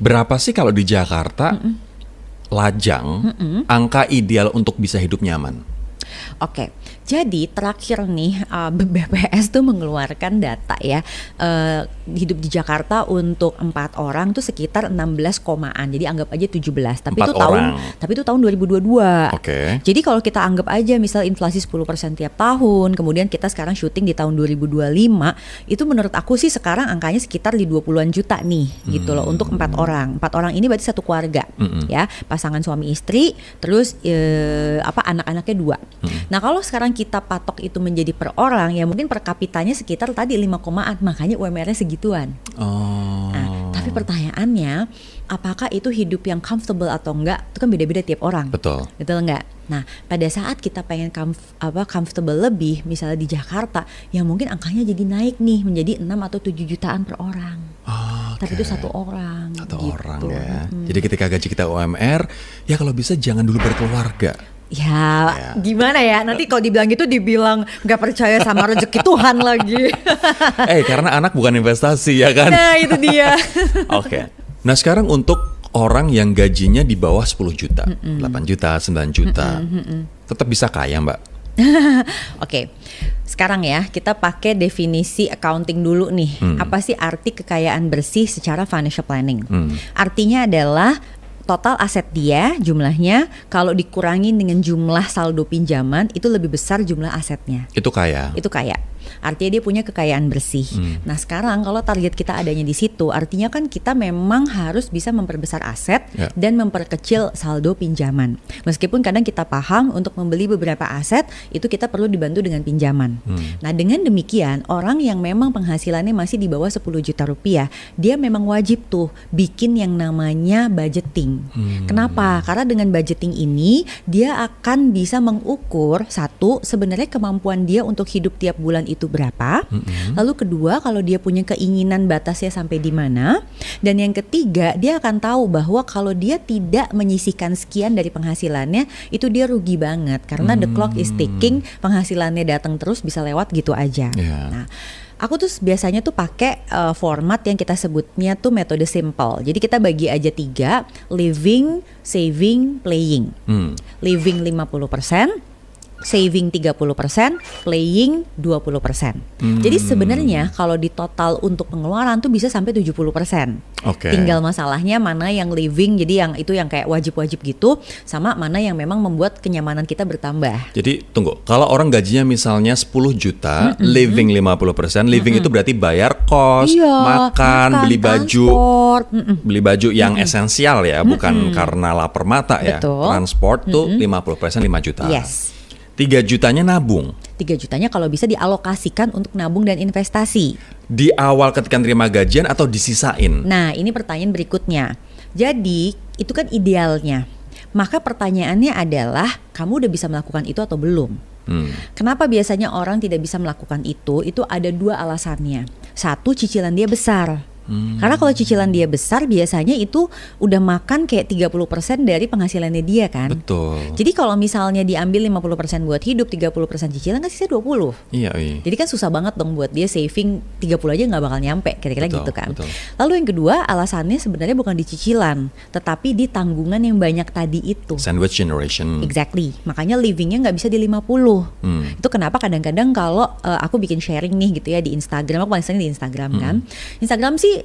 Berapa sih kalau di Jakarta lajang angka ideal untuk bisa hidup nyaman? Oke, jadi terakhir nih BPS tuh mengeluarkan data ya, hidup di Jakarta untuk 4 orang tuh sekitar 16 komaan, jadi anggap aja 17, tapi itu tahun 2022. Jadi kalau kita anggap aja misal inflasi 10% tiap tahun, kemudian kita sekarang syuting di tahun 2025, itu menurut aku sih sekarang angkanya sekitar di 20-an juta nih gitu loh untuk 4 orang. 4 orang ini berarti satu keluarga ya, pasangan suami istri, terus anak-anaknya 2. Nah kalau sekarang kita patok itu menjadi per orang, ya mungkin per kapitanya sekitar tadi 5 komaan, makanya UMR-nya segituan. Nah, tapi pertanyaannya, apakah itu hidup yang comfortable atau enggak? Itu kan beda-beda tiap orang. Betul enggak? Nah pada saat kita pengen comfortable lebih, misalnya di Jakarta, ya mungkin angkanya jadi naik nih menjadi 6 atau 7 jutaan per orang. Tapi itu satu orang. Orang ya. Jadi ketika gaji kita UMR, ya kalau bisa jangan dulu berkeluarga. Ya, gimana ya? Nanti kalau dibilang gitu dibilang gak percaya sama rezeki Tuhan lagi. Karena anak bukan investasi ya kan? Nah itu dia. Nah sekarang untuk orang yang gajinya di bawah 10 juta, 8 juta, 9 juta, tetap bisa kaya Mbak? Sekarang ya kita pakai definisi accounting dulu nih. Apa sih arti kekayaan bersih secara financial planning? Artinya adalah total aset dia jumlahnya kalau dikurangin dengan jumlah saldo pinjaman itu lebih besar jumlah asetnya. Itu kaya. Artinya dia punya kekayaan bersih. Nah sekarang kalau target kita adanya di situ, artinya kan kita memang harus bisa memperbesar aset dan memperkecil saldo pinjaman. Meskipun kadang kita paham untuk membeli beberapa aset itu kita perlu dibantu dengan pinjaman. Nah dengan demikian orang yang memang penghasilannya masih di bawah 10 juta rupiah, dia memang wajib tuh bikin yang namanya budgeting. Kenapa? Karena dengan budgeting ini dia akan bisa mengukur satu sebenarnya kemampuan dia untuk hidup tiap bulan itu berapa. Lalu kedua, kalau dia punya keinginan batasnya sampai di mana. Dan yang ketiga, dia akan tahu bahwa kalau dia tidak menyisihkan sekian dari penghasilannya, itu dia rugi banget karena the clock is ticking, penghasilannya datang terus bisa lewat gitu aja. Nah, aku tuh biasanya tuh pakai format yang kita sebutnya tuh metode simple. Jadi kita bagi aja 3, living, saving, playing. Living 50%, saving 30%, playing 20%. Jadi sebenarnya kalau di total untuk pengeluaran tuh bisa sampai 70%. Tinggal masalahnya mana yang living, jadi yang itu yang kayak wajib-wajib gitu, sama mana yang memang membuat kenyamanan kita bertambah. Jadi tunggu, kalau orang gajinya misalnya 10 juta, living 50%, living itu berarti bayar kos, makan, beli baju, beli baju yang esensial ya, bukan karena lapar mata ya. Transport tuh 50%, 5 juta. 3 jutanya nabung. 3 jutanya kalau bisa dialokasikan untuk nabung dan investasi. Di awal ketika terima gajian atau disisain? Nah ini pertanyaan berikutnya. Jadi itu kan idealnya. Maka pertanyaannya adalah kamu udah bisa melakukan itu atau belum? Kenapa biasanya orang tidak bisa melakukan itu? Itu ada 2 alasannya. 1, cicilan dia besar. Karena kalau cicilan dia besar biasanya itu udah makan kayak 30% dari penghasilannya dia kan. Jadi kalau misalnya diambil 50% buat hidup, 30% cicilan kan sisa 20. Jadi kan susah banget dong buat dia saving 30 aja gak bakal nyampe kira-kira gitu kan. Lalu yang kedua alasannya sebenarnya bukan di cicilan, tetapi di tanggungan yang banyak tadi itu. Sandwich generation. Exactly. Makanya livingnya gak bisa di 50. Itu kenapa kadang-kadang kalau aku bikin sharing nih gitu ya di Instagram, aku paling sering di Instagram kan. Instagram sih